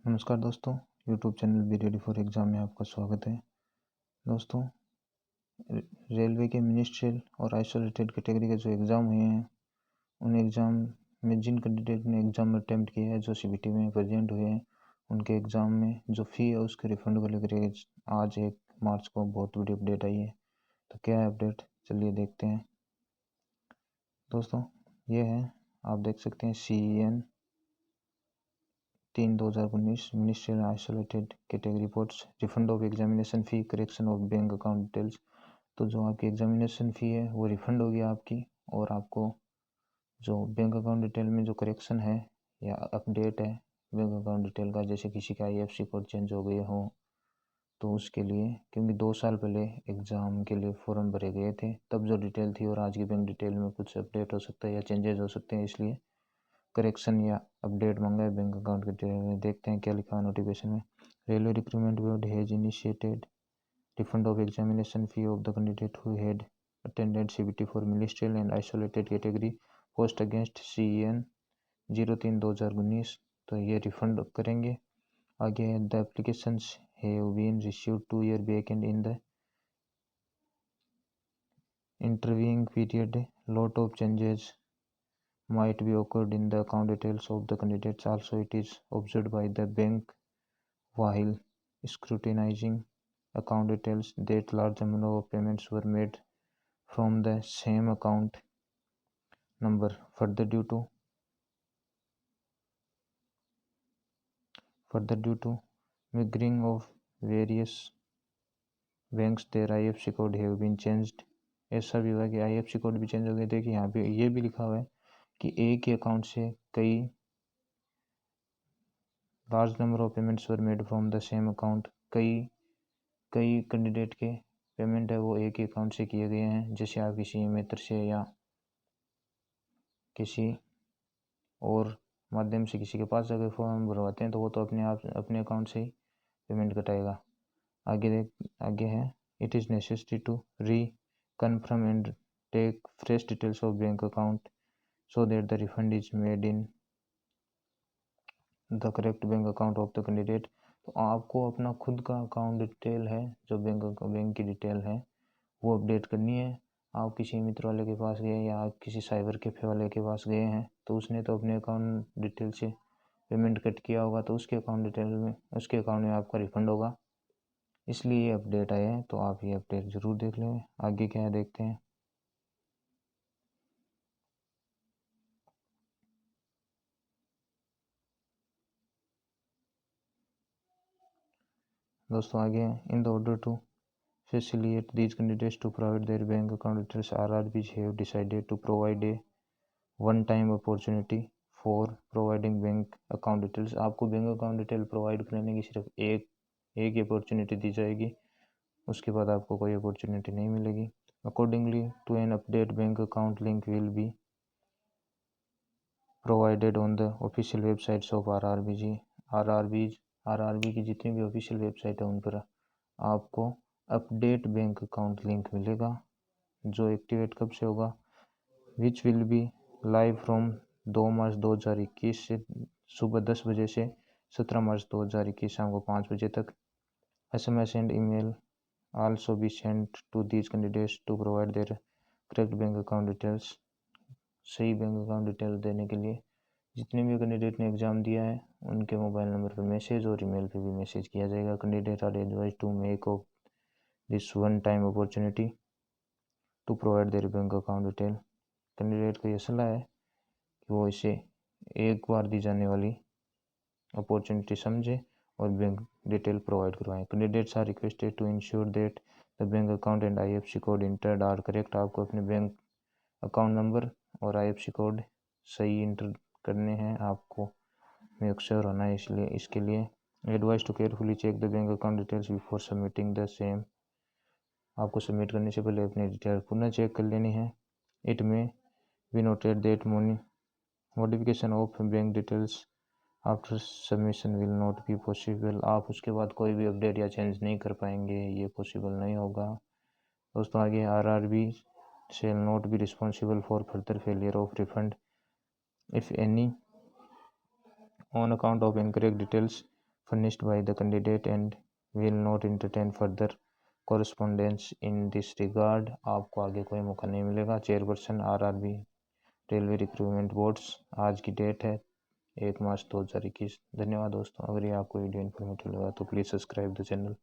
नमस्कार दोस्तों, YouTube channel be ready for exam में आपका स्वागत है। दोस्तों, रेलवे के मिनिस्ट्रियल और आइसोलेटेड कैटेगरी के जो एग्ज़ाम हुए हैं, उन एग्ज़ाम में जिन कैंडिडेट ने एग्ज़ाम अटैम्प्ट किया है, जो सीबीटी में प्रेजेंट हुए हैं, उनके एग्ज़ाम में जो फ़ी है उसके रिफ़ंड को लेकर आज 1 मार्च को बहुत बड़ी अपडेट आई है। तो क्या है अपडेट, चलिए देखते हैं। दोस्तों, ये है, आप देख सकते हैं CEN 3/2019 ministerial isolated category reports, refund of examination fee, correction of bank account details. तो जो आपकी एग्जामिनेशन फ़ी है वो रिफंड होगी आपकी, और आपको जो बैंक अकाउंट डिटेल में जो करेक्शन है या अपडेट है बैंक अकाउंट डिटेल का, जैसे किसी का IFSC कोड चेंज हो गए हो तो उसके लिए, क्योंकि 2 साल पहले एग्ज़ाम के लिए फॉर्म भरे गए थे, तब जो डिटेल थी और आज की बैंक डिटेल में कुछ अपडेट हो सकता है या चेंजेस हो सकते हैं, इसलिए करेक्शन या अपडेट मांगा है बैंक अकाउंट के डिटेल में। देखते हैं क्या लिखा है नोटिफिकेशन में। Railway recruitment board has initiated refund of examination fee of the candidate who had attended CBT for ministerial and isolated category post against CEN 03/2019। तो ये रिफंड करेंगे। आगे है, the applications have been received 2 year back and in the intervening period lot of changes might be occurred in the account details of the candidates. Also, it is observed by the bank while scrutinizing account details that large number of payments were made from the same account number. Further, due to mingling of various banks, their IFSC code have been changed. ऐसा भी हुआ कि IFSC code भी change हो गए। देखिए यहाँ पे ये भी लिखा हुआ है कि एक ही अकाउंट से कई large number of payments were made from the same account. कई कैंडिडेट के पेमेंट है वो एक ही अकाउंट से किए गए हैं। जैसे आप किसी मित्र से या किसी और माध्यम से किसी के पास अगर फॉर्म भरवाते हैं तो वो तो अपने आप अपने अकाउंट से ही पेमेंट कटाएगा। आगे है, it is necessary to confirm and take fresh details of bank account so that the refund is made in the correct bank account of the candidate. तो आपको अपना खुद का अकाउंट डिटेल है, जो बैंक की डिटेल है, वो अपडेट करनी है। आप किसी मित्र वाले के पास गए या आप किसी साइबर कैफे वाले के पास गए हैं तो उसने तो अपने अकाउंट डिटेल से पेमेंट कट किया होगा, तो उसके अकाउंट में आपका रिफंड होगा, इसलिए ये अपडेट आया है। तो आप ये अपडेट ज़रूर देख लें। आगे क्या है देखते हैं। दोस्तों आगे है, in the order to facilitate these candidates to provide their bank account details, RRBs have decided to provide a one-time opportunity for providing bank account details। आपको बैंक अकाउंट डिटेल प्रोवाइड करने की सिर्फ एक ही अपॉर्चुनिटी दी जाएगी, उसके बाद आपको कोई अपॉर्चुनिटी नहीं मिलेगी। Accordingly to an update bank account link will be provided on the official websites of RRB की जितनी भी ऑफिशियल वेबसाइट है उन पर आपको अपडेट बैंक अकाउंट लिंक मिलेगा, जो एक्टिवेट कब से होगा, which will be live from 2 मार्च 2021 से सुबह 10 बजे से 17 मार्च 2021 शाम को 5 बजे तक। SMS and email also be sent to these candidates to provide their correct bank account details. सही बैंक अकाउंट डिटेल देने के लिए जितने भी कैंडिडेट ने एग्ज़ाम दिया है उनके मोबाइल नंबर पर मैसेज और ईमेल पे भी मैसेज किया जाएगा। Candidate are advise to make of this one time opportunity to provide their bank account detail. Candidate को यह सलाह है कि वो इसे एक बार दी जाने वाली अपॉर्चुनिटी समझे और बैंक डिटेल प्रोवाइड करवाएं। Candidates are requested to ensure that the bank account and IFSC code entered are correct. आपको अपने बैंक अकाउंट नंबर और IFSC कोड सही इंटर करने हैं, आपको मेक श्योर होना है। इसलिए इसके लिए advice to carefully check the bank account details before submitting the same. आपको सबमिट करने से पहले अपनी डिटेल पुनः चेक कर लेनी है। इट में be noted that modification of bank details after submission will not be possible. आप उसके बाद कोई भी अपडेट या चेंज नहीं कर पाएंगे, ये पॉसिबल नहीं होगा। दोस्तों आगे, RRB shall not be responsible for further failure of refund if any on account of incorrect details furnished by the candidate and will not entertain further correspondence in this regard। आपको आगे कोई मौका नहीं मिलेगा। Chairperson RRB railway recruitment boards. आज की date है 1 मार्च 2021। धन्यवाद दोस्तों। अगर ये आपको वीडियो इन्फॉर्मेटिव लगा तो प्लीज़ सब्सक्राइब द चैनल।